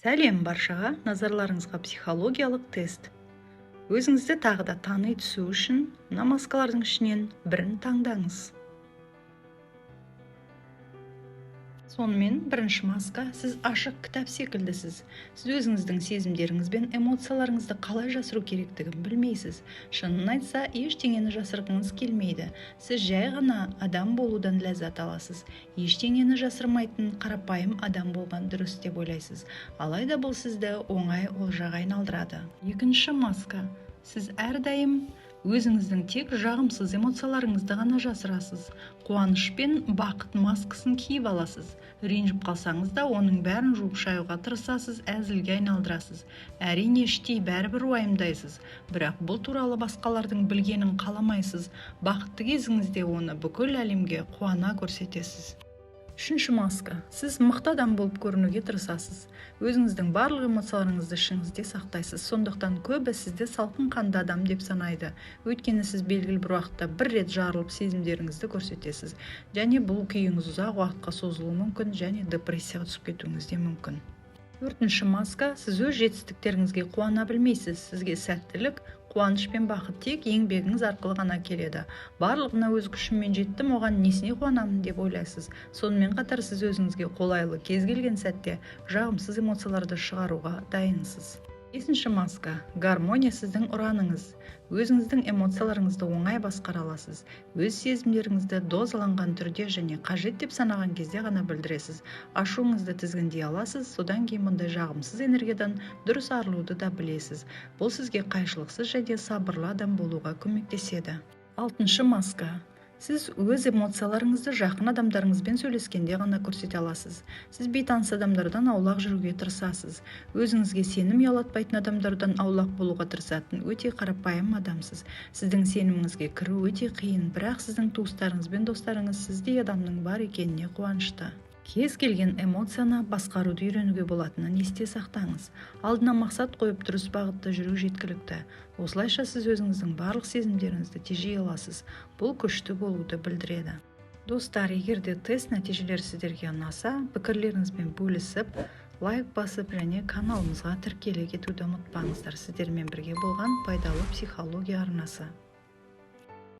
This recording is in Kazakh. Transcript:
Сәлем баршаға, назарларыңызға психологиялық тест. Өзіңізді тағы да тани түсу үшін мына маскалардың ішінен бірін таңдаңыз. Сонымен бірінші маска, сіз ашық кітап секілдісіз. Сіз өзіңіздің сезімдеріңіз бен эмоцияларыңызды қалай жасыру керектігін білмейсіз. Шынын айтса, ештеңені жасырғыңыз келмейді. Сіз жай ғана адам болудан ләззат аласыз. Ештеңені жасырмайтын қарапайым адам болған дұрыс деп ойлайсыз. Алайда бұл сізді оңай олжаға айналдырады. Екінші маска, сіз әрдайым өзіңіздің тек жағымсыз эмоцияларыңызды ғана жасырасыз. Қуаныш пен бақыт маскасын киіп аласыз. Ренжіп қалсаңыз да оның бәрін жуып шаюға тырысасыз, әзілге айналдырасыз. Әрине іштей бәрібір уайымдайсыз, бірақ бұл туралы басқалардың білгенін қаламайсыз. Бақытты кезіңізде оны бүкіл әлемге қуана көрсетесіз. Үшінші маска, сіз мықты адам болып көрінуге тырысасыз. Өзіңіздің барлық эмоцияларыңызды ішіңізде сақтайсыз, сондықтан көбі сізді салқын қанды адам деп санайды. Өйткені сіз белгілі бір уақытта бір рет жарылып сезімдеріңізді көрсетесіз, және бұл күйіңіз ұзақ уақытқа созылуы мүмкін, және депрессияға түсіп кетуіңіз де мүмкін. Төртінші маска, сіз өз жетістіктеріңізге қуана білмейсіз. Сізге сәттілік, қуаныш пен бақыт тек еңбегіңіз арқылы ғана келеді. Барлығына өз күшіммен жеттім, оған несіне қуанамын деп ойлайсыз. Сонымен қатар сіз өзіңізге қолайлы кез келген сәтте жағымсыз эмоцияларды шығаруға дайынсыз. Бесінші маска, гармония сіздің ұраныңыз. Өзіңіздің эмоцияларыңызды оңай басқара аласыз. Өз сезімдеріңізді дозаланған түрде және қажет деп санаған кезде ғана білдіресіз. Ашуыңызды тізгіндей аласыз, содан кейін мұндай жағымсыз энергиядан дұрыс арылуды да білесіз. Бұл сізге қайшылықсыз және сабырлы адам болуға көмектеседі. Алтыншы маска. Сіз өз эмоцияларыңызды жақын адамдарыңызбен сөйлескенде ғана көрсете аласыз. Сіз бейтаныс адамдардан аулақ жүруге тырысасыз. Өзіңізге сенім ұялатпайтын адамдардан аулақ болуға тырысатын өте қарапайым адамсыз. Сіздің сеніміңізге кіру өте қиын, бірақ сіздің туыстарыңыз бен достарыңыз сіздей адамның бар екеніне қуанышты. Кез келген эмоцияны басқаруды үйренуге болатынын есте сақтаңыз. Алдына мақсат қойып дұрыс бағытта жүру жеткілікті. Осылайша сіз өзіңіздің барлық сезімдеріңізді тежей аласыз. Бұл күшті болуды білдіреді. Достар, егер де тест нәтижелері сіздерге ұнаса, пікірлеріңізбен бөлісіп, лайк басып және каналымызға тіркеле кетуді ұмытпаңыздар. Сіздермен бірге болған пайдалы психология арнасы.